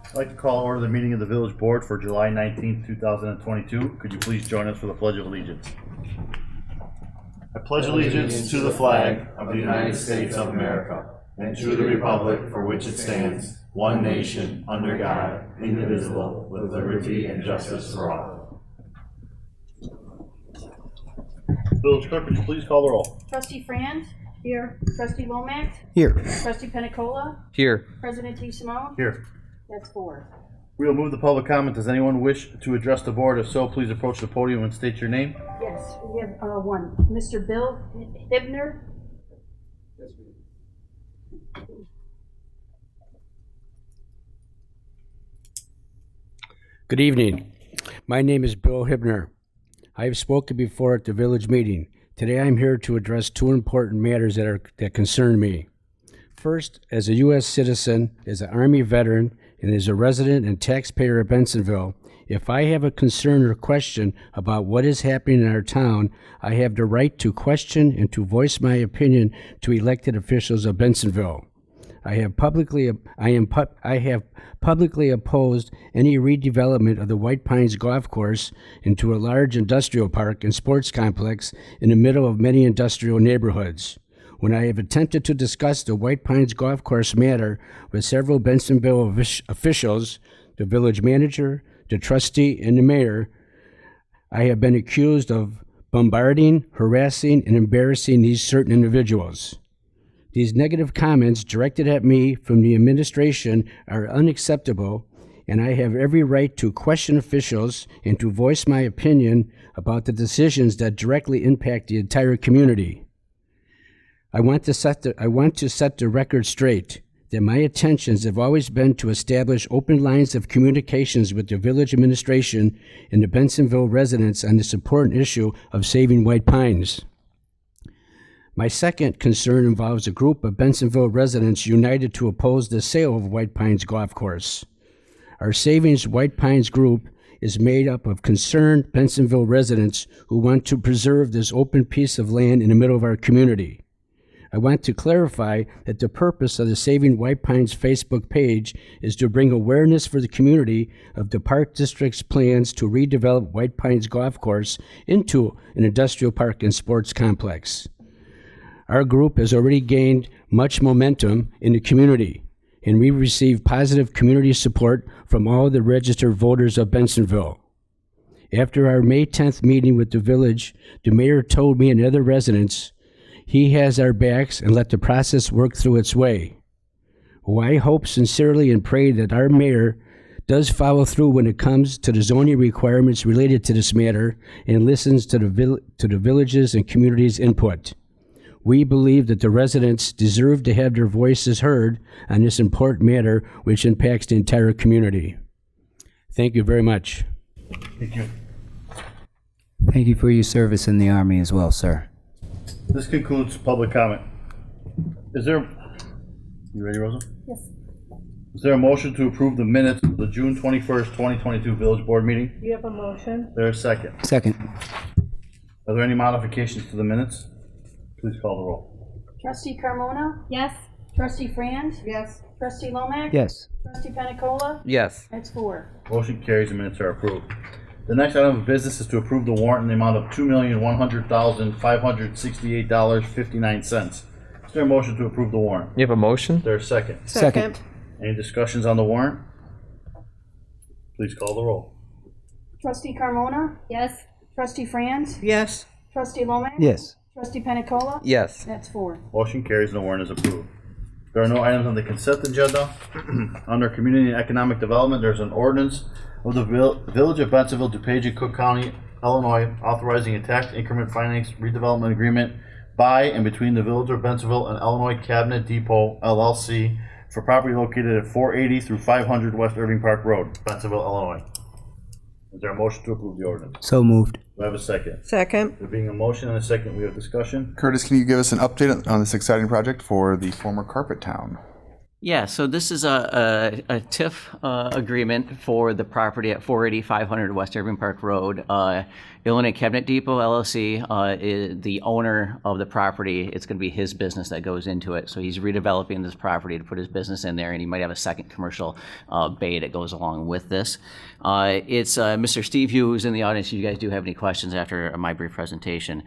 I'd like to call order the meeting of the village board for July 19th, 2022. Could you please join us for the Pledge of Allegiance? I pledge allegiance to the flag of the United States of America and to the republic for which it stands, one nation, under God, indivisible, with liberty and justice for all. Village clerk, would you please call the roll? Trustee Franz? Here. Trustee Lomax? Here. Trustee Penicola? Here. President T. Simone? Here. That's 4. We will move the public comment. Does anyone wish to address the board? If so, please approach the podium and state your name. Yes, we have one. Mr. Bill Hibner? Good evening. My name is Bill Hibner. I have spoken before at the village meeting. Today I'm here to address two important matters that concern me. First, as a U.S. citizen, as an Army veteran, and as a resident and taxpayer of Bensenville, if I have a concern or question about what is happening in our town, I have the right to question and to voice my opinion to elected officials of Bensenville. I have publicly opposed any redevelopment of the White Pines Golf Course into a large industrial park and sports complex in the middle of many industrial neighborhoods. When I have attempted to discuss the White Pines Golf Course matter with several Bensenville officials, the village manager, the trustee, and the mayor, I have been accused of bombarding, harassing, and embarrassing these certain individuals. These negative comments directed at me from the administration are unacceptable, and I have every right to question officials and to voice my opinion about the decisions that directly impact the entire community. I want to set the record straight that my intentions have always been to establish open lines of communications with the village administration and the Bensenville residents on this important issue of saving White Pines. My second concern involves a group of Bensenville residents united to oppose the sale of White Pines Golf Course. Our Savings White Pines group is made up of concerned Bensenville residents who want to preserve this open piece of land in the middle of our community. I want to clarify that the purpose of the Saving White Pines Facebook page is to bring awareness for the community of the Park District's plans to redevelop White Pines Golf Course into an industrial park and sports complex. Our group has already gained much momentum in the community, and we received positive community support from all the registered voters of Bensenville. After our May 10th meeting with the village, the mayor told me and other residents he has our backs and let the process work through its way. Well, I hope sincerely and pray that our mayor does follow through when it comes to the zoning requirements related to this matter and listens to the village's and community's input. We believe that the residents deserve to have their voices heard on this important matter which impacts the entire community. Thank you very much. Thank you. Thank you for your service in the Army as well, sir. This concludes public comment. You ready, Rosa? Yes. Is there a motion to approve the minutes of the June 21st, 2022 village board meeting? You have a motion? Is there a second? Second. Are there any modifications to the minutes? Please call the roll. Trustee Carmona? Yes. Trustee Franz? Yes. Trustee Lomax? Yes. Trustee Penicola? Yes. That's 4. Motion carries. The minutes are approved. The next item of business is to approve the warrant in the amount of $2,100,568.59. Is there a motion to approve the warrant? You have a motion? Is there a second? Second. Any discussions on the warrant? Please call the roll. Trustee Carmona? Yes. Trustee Franz? Yes. Trustee Lomax? Yes. Trustee Penicola? Yes. That's 4. Motion carries and the warrant is approved. There are no items on the consent agenda. Under Community and Economic Development, there's an ordinance of the Village of Bensenville, DuPage, and Cook County, Illinois, authorizing a tax increment finance redevelopment agreement by and between the Village of Bensenville and Illinois Cabinet Depot, LLC, for property located at 480 through 500 West Irving Park Road, Bensenville, Illinois. Is there a motion to approve the ordinance? So moved. Do I have a second? Second. There being a motion and a second, we have discussion. Curtis, can you give us an update on this exciting project for the former Carpet Town? Yeah, so this is a TIF agreement for the property at 480 500 West Irving Park Road. Illinois Cabinet Depot LLC is the owner of the property. It's going to be his business that goes into it. So he's redeveloping this property to put his business in there, and he might have a second commercial bay that goes along with this. It's Mr. Steve Hugh who's in the audience. If you guys do have any questions after my brief presentation.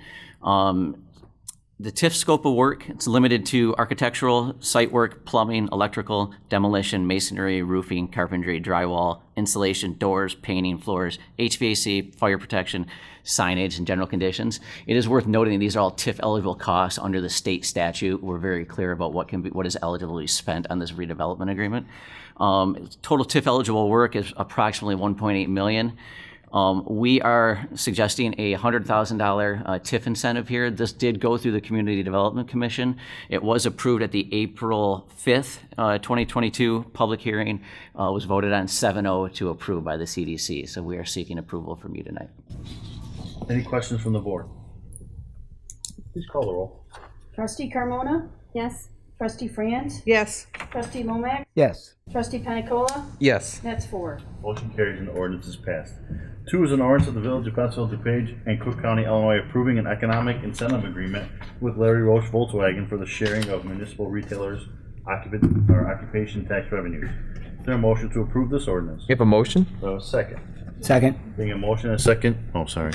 The TIF scope of work, it's limited to architectural, site work, plumbing, electrical, demolition, masonry, roofing, carpentry, drywall, insulation, doors, painting, floors, HVAC, fire protection, signage, and general conditions. It is worth noting these are all TIF eligible costs under the state statute. We're very clear about what is eligibly spent on this redevelopment agreement. Total TIF eligible work is approximately $1.8 million. We are suggesting a $100,000 TIF incentive here. This did go through the Community Development Commission. It was approved at the April 5th, 2022 public hearing. Was voted on 7-0 to approve by the CDC. So we are seeking approval from you tonight. Any questions from the board? Please call the roll. Trustee Carmona? Yes. Trustee Franz? Yes. Trustee Lomax? Yes. Trustee Panicola? Yes. That's 4. Motion carries and the ordinance is passed. 2 is an ordinance of the Village of Bensville, DuPage, and Cook County, Illinois, approving an economic incentive agreement with Larry Roche Volkswagen for the sharing of municipal retailers' occupation tax revenues. Is there a motion to approve this ordinance? You have a motion? Second. Second. Being a motion and a second. Oh, sorry.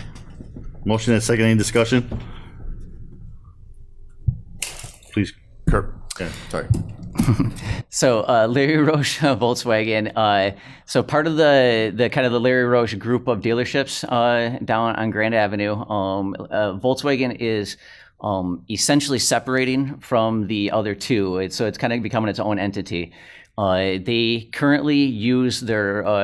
Motion and a second. Any discussion? Please, Kirk. Yeah, sorry. So Larry Roche Volkswagen. So part of the kind of the Larry Roche group of dealerships down on Grand Avenue. Volkswagen is essentially separating from the other two. So it's kind of becoming its own entity. They currently use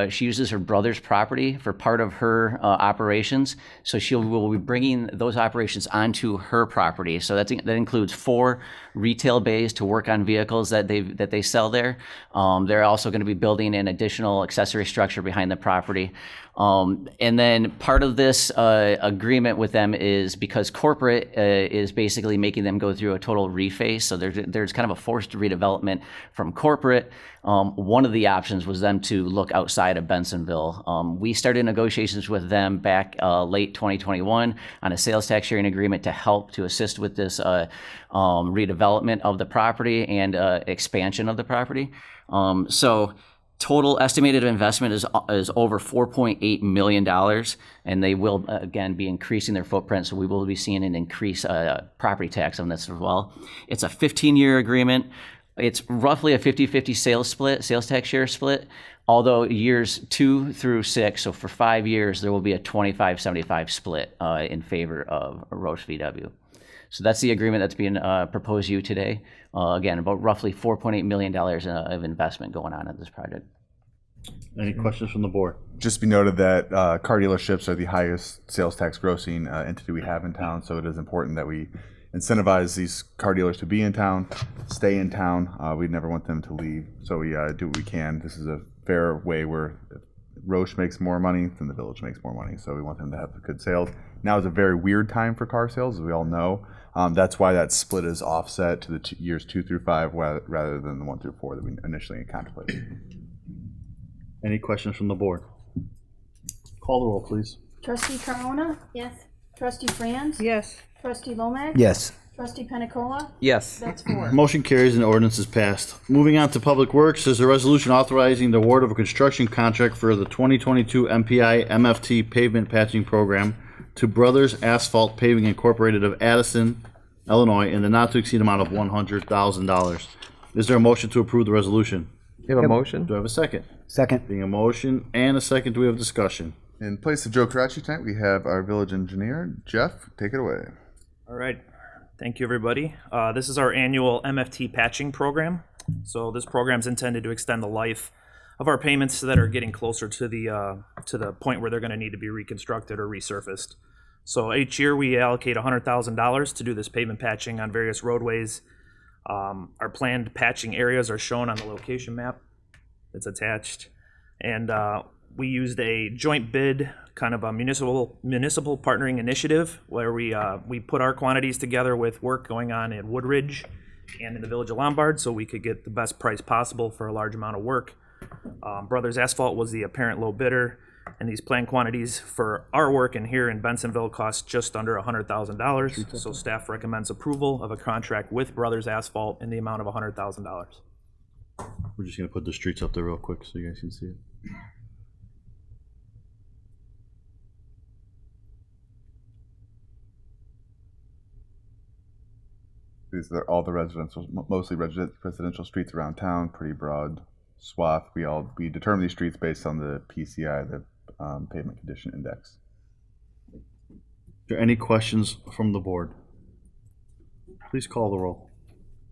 she uses her brother's property for part of her operations. So will be bringing those operations onto her property. So that includes 4 retail bays to work on vehicles that they sell there. They're also going to be building an additional accessory structure behind the property. And then part of this agreement with them is because corporate is basically making them go through a total reface. So there's kind of a forced redevelopment from corporate. One of the options was them to look outside of Bensonville. We started negotiations with them back late 2021 on a sales tax sharing agreement to help to assist with this redevelopment of the property and expansion of the property. So total estimated investment is over $4.8 million, and they will again be increasing their footprint. So we will be seeing an increased property tax on this as well. It's a 15-year agreement. It's roughly a 50-50 sales tax share split. Although years 2 through 6, so for 5 years, there will be a 25-75 split in favor of Roche VW. So that's the agreement that's being proposed to you today. Again, about roughly $4.8 million of investment going on at this project. Any questions from the board? Just be noted that car dealerships are the highest sales tax grossing entity we have in town, so it is important that we incentivize these car dealers to be in town, stay in town. We'd never want them to leave, so we do what we can. This is a fair way where if Roche makes more money, then the village makes more money, so we want them to have good sales. Now is a very weird time for car sales, as we all know. That's why that split is offset to the years 2 through 5 rather than the 1 through 4 that we initially contemplated. Any questions from the board? Call the roll, please. Trustee Carmona? Yes. Trustee Franz? Yes. Trustee Lomax? Yes. Trustee Panicola? Yes. That's 4. Motion carries and the ordinance is passed. Moving on to Public Works, is a resolution authorizing the award of a construction contract for the 2022 MPI MFT pavement patching program to Brothers Asphalt Paving Incorporated of Addison, Illinois, in the not-to-exceed amount of $100,000. Is there a motion to approve the resolution? You have a motion? Do I have a second? Second. Being a motion and a second, do we have discussion? In place of Joe Karachi tonight, we have our village engineer, Jeff. Take it away. All right. Thank you, everybody. This is our annual MFT patching program. So this program is intended to extend the life of our payments that are getting closer to the point where they're going to need to be reconstructed or resurfaced. So each year we allocate $100,000 to do this pavement patching on various roadways. Our planned patching areas are shown on the location map that's attached. And we used a joint bid, kind of a municipal partnering initiative where we put our quantities together with work going on in Woodridge and in the Village of Lombard, so we could get the best price possible for a large amount of work. Brothers Asphalt was the apparent low bidder, and these planned quantities for our work in here in Bensonville cost just under $100,000. So staff recommends approval of a contract with Brothers Asphalt in the amount of $100,000. We're just gonna put the streets up there real quick so you guys can see it. These are all the residential, mostly residential streets around town, pretty broad swath. We determine these streets based on the PCI, the pavement condition index. Is there any questions from the board? Please call the roll.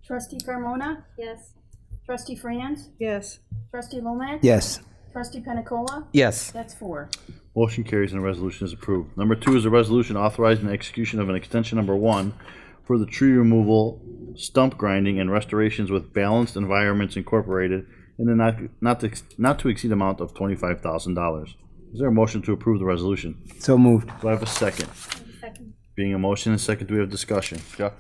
Trustee Carmona? Yes. Trustee Franz? Yes. Trustee Lomax? Yes. Trustee Penicola? Yes. That's 4. Motion carries and the resolution is approved. Number 2 is a resolution authorizing the execution of an extension number 1 for the tree removal, stump grinding, and restorations with Balanced Environments Incorporated in the not to exceed amount of $25,000. Is there a motion to approve the resolution? So moved. Do I have a second? Second. Being a motion and second, do we have discussion? Jeff?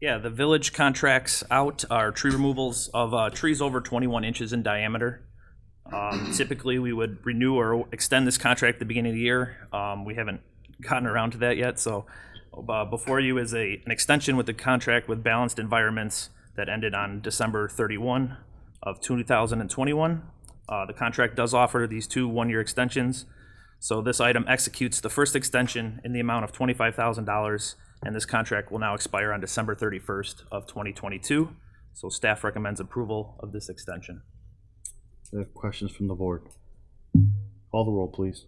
Yeah, the village contracts out our tree removals of trees over 21 inches in diameter. Typically, we would renew or extend this contract at the beginning of the year. We haven't gotten around to that yet, so before you is an extension with the contract with Balanced Environments that ended on December 31 of 2021. The contract does offer these 2 one-year extensions. So this item executes the first extension in the amount of $25,000, and this contract will now expire on December 31st of 2022. So staff recommends approval of this extension. Do we have questions from the board? Call the roll, please.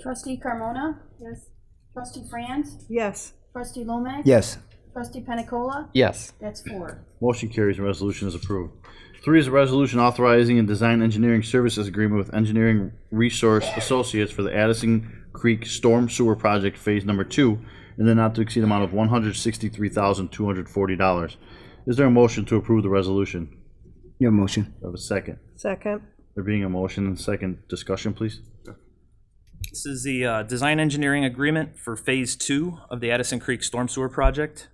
Trustee Carmona? Yes. Trustee Franz? Yes. Trustee Lomax? Yes. Trustee Penicola? Yes. That's 4. Motion carries and resolution is approved. 3 is a resolution authorizing a design engineering services agreement with Engineering Resource Associates for the Addison Creek Storm Sewer Project Phase Number 2 in the not to exceed amount of $163,240. Is there a motion to approve the resolution? Your motion. Do I have a second? Second. There being a motion and second, discussion, please. This is the design engineering agreement for Phase 2 of the Addison Creek Storm Sewer Project.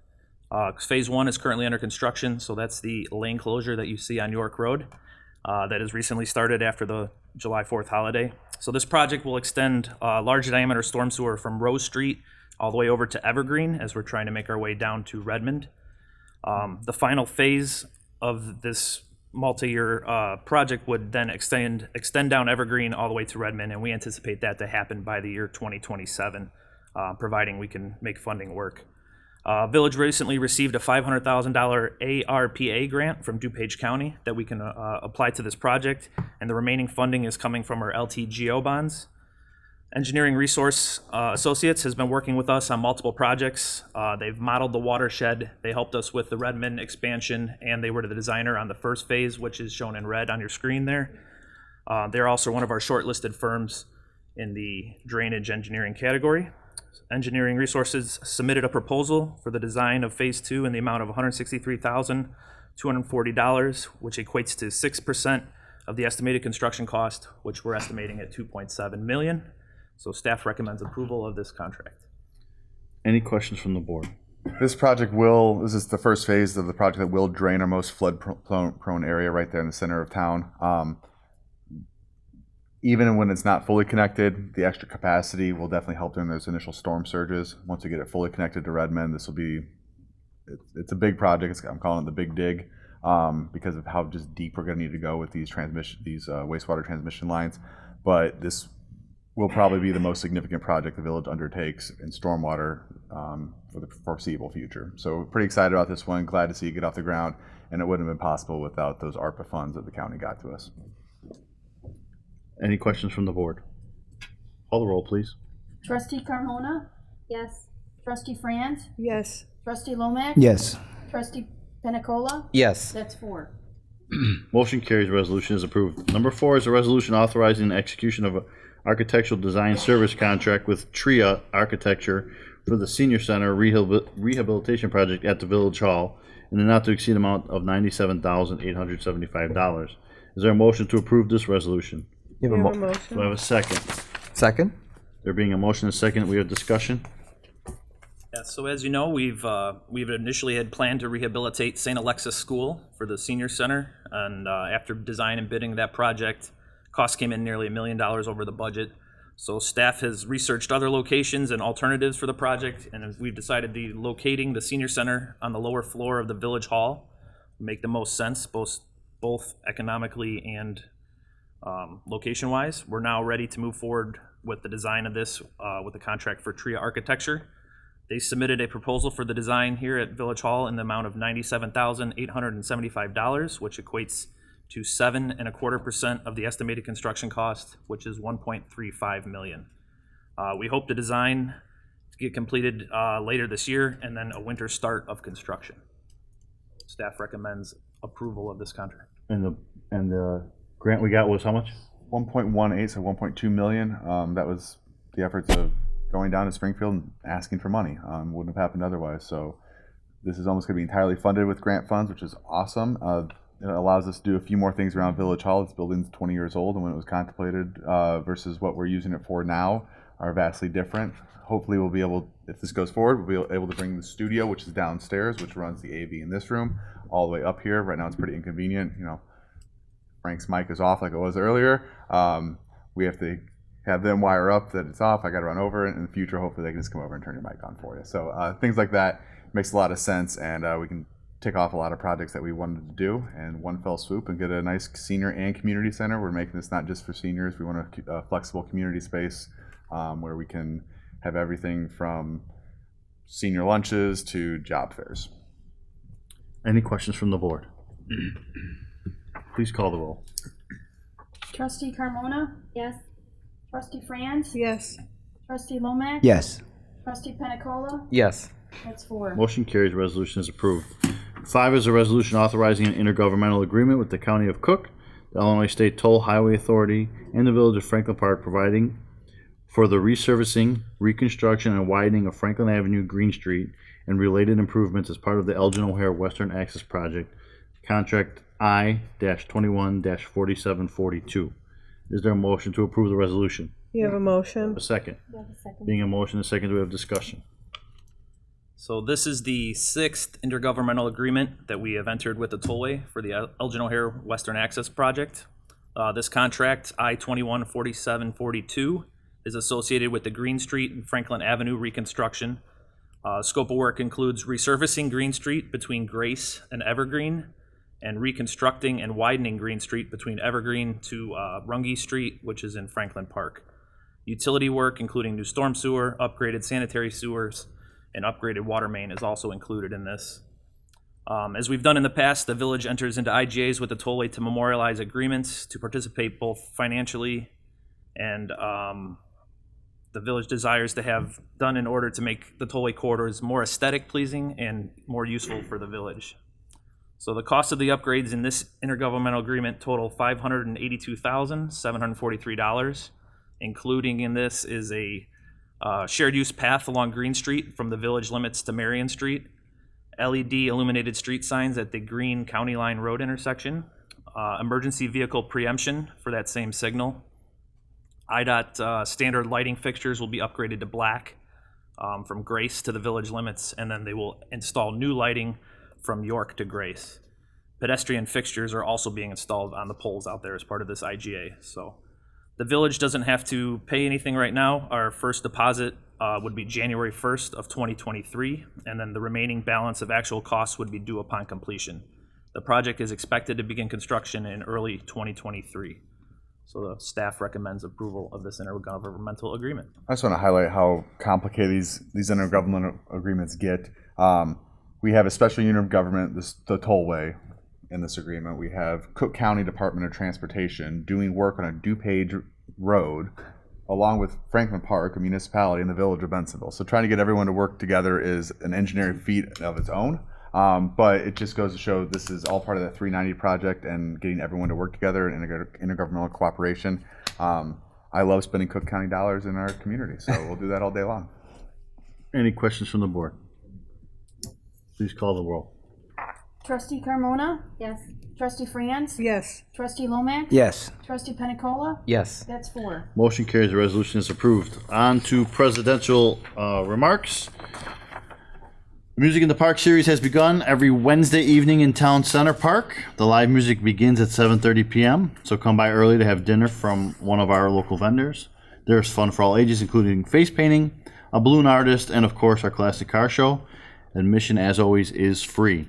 Phase 1 is currently under construction, so that's the lane closure that you see on York Road that has recently started after the July 4th holiday. So this project will extend large diameter storm sewer from Rose Street all the way over to Evergreen as we're trying to make our way down to Redmond. The final phase of this multi-year project would then extend down Evergreen all the way to Redmond, and we anticipate that to happen by the year 2027, providing we can make funding work. Village recently received a $500,000 ARPA grant from DuPage County that we can apply to this project, and the remaining funding is coming from our LTGO bonds. Engineering Resource Associates has been working with us on multiple projects. They've modeled the watershed. They helped us with the Redmond expansion, and they were the designer on the first phase, which is shown in red on your screen there. They're also one of our shortlisted firms in the drainage engineering category. Engineering Resources submitted a proposal for the design of Phase 2 in the amount of $163,240, which equates to 6% of the estimated construction cost, which we're estimating at $2.7 million. So staff recommends approval of this contract. Any questions from the board? This is the first phase of the project that will drain our most flood prone area right there in the center of town. Even when it's not fully connected, the extra capacity will definitely help during those initial storm surges. Once we get it fully connected to Redmond, it's a big project. I'm calling it the Big Dig because of how just deep we're going to need to go with these wastewater transmission lines. But this will probably be the most significant project the village undertakes in stormwater for the foreseeable future. So we're pretty excited about this one. Glad to see it get off the ground, and it wouldn't have been possible without those ARPA funds that the county got to us. Any questions from the board? Call the roll, please. Trustee Carmona? Yes. Trustee Franz? Yes. Trustee Lomax? Yes. Trustee Penicola? Yes. That's 4. Motion carries. Resolution is approved. Number 4 is a resolution authorizing the execution of an architectural design service contract with TRIA Architecture for the Senior Center Rehabilitation Project at the Village Hall in the not to exceed amount of $97,875. Is there a motion to approve this resolution? You have a Do I motion? have a second? Second. There being a motion and a second, we have discussion. Yeah, so as you know, we've initially had planned to rehabilitate St. Alexis School for the senior center, and after design and bidding that project, costs came in nearly $1 million over the budget. So staff has researched other locations and alternatives for the project, and we've decided the locating the senior center on the lower floor of the Village Hall would make the most sense, both economically and location-wise. We're now ready to move forward with the design of this with the contract for Tria Architecture. They submitted a proposal for the design here at Village Hall in the amount of $97,875, which equates to 7.25% of the estimated construction cost, which is $1.35 million. We hope the design to get completed later this year, and then a winter start of construction. Staff recommends approval of this contract. And the grant we got was how much? 1.18, so 1.2 million. That was the efforts of going down to Springfield and asking for money. Wouldn't have happened otherwise. So this is almost going to be entirely funded with grant funds, which is awesome. It allows us to do a few more things around Village Hall. This building's 20 years old, and when it was contemplated versus what we're using it for now are vastly different. Hopefully we'll be able, if this goes forward, we'll be able to bring the studio, which is downstairs, which runs the AV in this room, all the way up here. Right now it's pretty inconvenient. You know, Frank's mic is off like it was earlier. We have to have them wire up that it's off. I got to run over it. In the future, hopefully they can just come over and turn your mic on for you. So things like that makes a lot of sense, and we can tick off a lot of projects that we wanted to do in one fell swoop and get a nice senior and community center. We're making this not just for seniors. We want a flexible community space where we can have everything from senior lunches to job fairs. Any questions from the board? Please call the roll. Trustee Carmona? Yes. Trustee Franz? Yes. Trustee Lomax? Yes. Trustee Penicola? Yes. That's 4. Motion carries. Resolution is approved. 5 is a resolution authorizing an intergovernmental agreement with the County of Cook, the Illinois State Toll Highway Authority, and the Village of Franklin Park, providing for the resurfacing, reconstruction, and widening of Franklin Avenue, Green Street, and related improvements as part of the Elgin O'Hare Western Access Project, Contract I-21-4742. Is there a motion to approve the resolution? You have a motion? A second. You have a second? Being a motion, a second, do we have discussion? So this is the 6th intergovernmental agreement that we have entered with the tollway for the Elgin O'Hare Western Access Project. This contract, I-21-4742, is associated with the Green Street and Franklin Avenue reconstruction. Scope of work includes resurfacing Green Street between Grace and Evergreen, and reconstructing and widening Green Street between Evergreen to Runge Street, which is in Franklin Park. Utility work, including new storm sewer, upgraded sanitary sewers, and upgraded water main is also included in this. As we've done in the past, the village enters into IGAs with the tollway to memorialize agreements to participate both financially and the village desires to have done in order to make the tollway corridors more aesthetic pleasing and more useful for the village. So the cost of the upgrades in this intergovernmental agreement total $582,743. Including in this is a shared use path along Green Street from the village limits to Marion Street, LED illuminated street signs at the Green County Line Road intersection, emergency vehicle preemption for that same signal. IDOT standard lighting fixtures will be upgraded to black from Grace to the village limits, and then they will install new lighting from York to Grace. Pedestrian fixtures are also being installed on the poles out there as part of this IGA. So the village doesn't have to pay anything right now. Our first deposit would be January 1st of 2023, and then the remaining balance of actual costs would be due upon completion. The project is expected to begin construction in early 2023. So the staff recommends approval of this intergovernmental agreement. I just want to highlight how complicated these intergovernmental agreements get. We have a special unit of government, the tollway, in this agreement. We have Cook County Department of Transportation doing work on a DuPage road, along with Franklin Park, a municipality in the village of Bensenville. So trying to get everyone to work together is an engineering feat of its own. But it just goes to show this is all part of the 390 project and getting everyone to work together in intergovernmental cooperation. I love spending Cook County dollars in our community, so we'll do that all day long. Any questions from the board? Please call the roll. Trustee Carmona? Yes. Trustee Franz? Yes. Trustee Lomax? Yes. Trustee Penicola? Yes. That's 4. Motion carries. The resolution is approved. On to presidential remarks. The Music in the Park series has begun every Wednesday evening in Town Center Park. The live music begins at 7:30 p.m., so come by early to have dinner from one of our local vendors. There's fun for all ages, including face painting, a balloon artist, and of course our classic car show. Admission, as always, is free.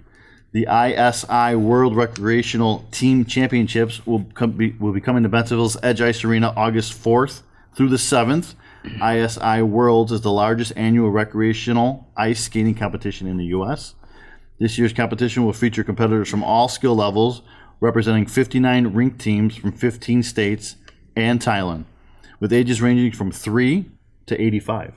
The ISI World Recreational Team Championships will be coming to Bentonville's Edge Ice Arena August 4th through the 7th. ISI Worlds is the largest annual recreational ice skating competition in the U.S. This year's competition will feature competitors from all skill levels, representing 59 rink teams from 15 states and Thailand, with ages ranging from 3 to 85.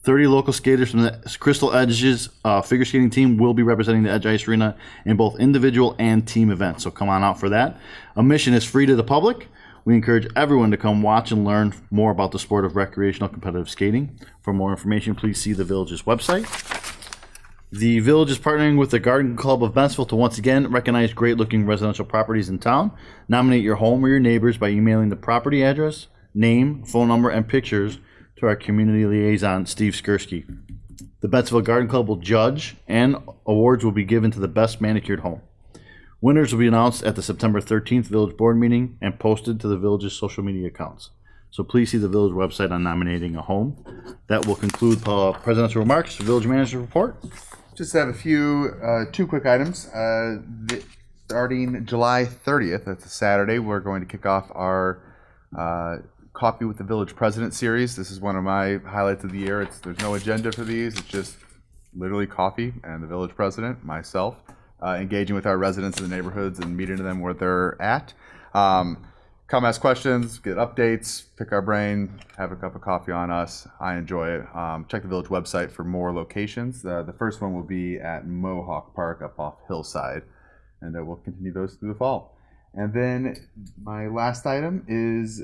30 local skaters from the Crystal Edges figure skating team will be representing the Edge Ice Arena in both individual and team events, so come on out for that. Admission is free to the public. We encourage everyone to come watch and learn more about the sport of recreational competitive skating. For more information, please see the Village's website. The Village is partnering with the Garden Club of Bentsville to once again recognize great-looking residential properties in town. Nominate your home or your neighbors by emailing the property address, name, phone number, and pictures to our community liaison, Steve Skursky. The Bentsville Garden Club will judge, and awards will be given to the best manicured home. Winners will be announced at the September 13th Village Board meeting and posted to the Village's social media accounts. So please see the Village website on nominating a home. That will conclude presidential remarks, Village Manager report. Just have a few, two quick items. Starting July 30th, that's a Saturday, we're going to kick off our Coffee with the Village President series. This is one of my highlights of the year. There's no agenda for these. It's just literally coffee and the Village President, myself, engaging with our residents in the neighborhoods and meeting them where they're at. Come ask questions, get updates, pick our brain, have a cup of coffee on us. I enjoy it. Check the Village website for more locations. The first one will be at Mohawk Park up off Hillside, and we'll continue those through the fall. And then my last item is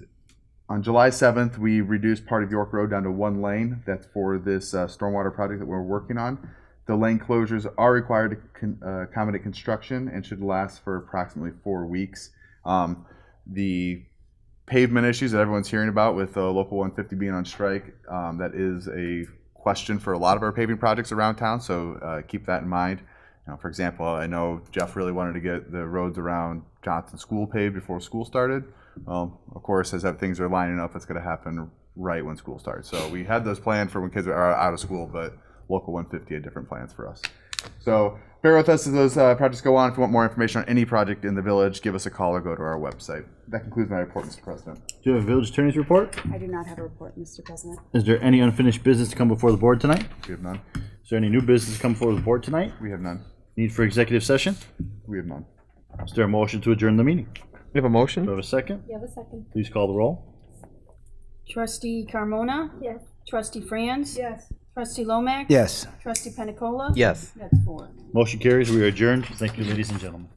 on July 7th, we reduced part of York Road down to one lane. That's for this stormwater project that we're working on. The lane closures are required to accommodate construction and should last for approximately 4 weeks. The pavement issues that everyone's hearing about with Local 150 being on strike, that is a question for a lot of our paving projects around town, so keep that in mind. For example, I know Jeff really wanted to get the roads around Johnson School paved before school started. Well, of course, as things are lining up, it's going to happen right when school starts. So we had those planned for when kids are out of school, but Local 150 had different plans for us. So bear with us as those projects go on. If you want more information on any project in the Village, give us a call or go to our website. That concludes my report, Mr. President. Do you have a Village Attorney's report? I do not have a report, Mr. President. Is there any unfinished business to come before the board tonight? We have none. Is there any new business to come before the board tonight? We have none. Need for executive session? We have none. Is there a motion to adjourn the meeting? You have a motion? Do I have a second? You have a second. Please call the roll. Trustee Carmona? Yes. Trustee Franz? Yes. Trustee Lomax? Yes. Trustee Penicola? Yes. That's 4. Motion carries. We are adjourned. Thank you, ladies and gentlemen.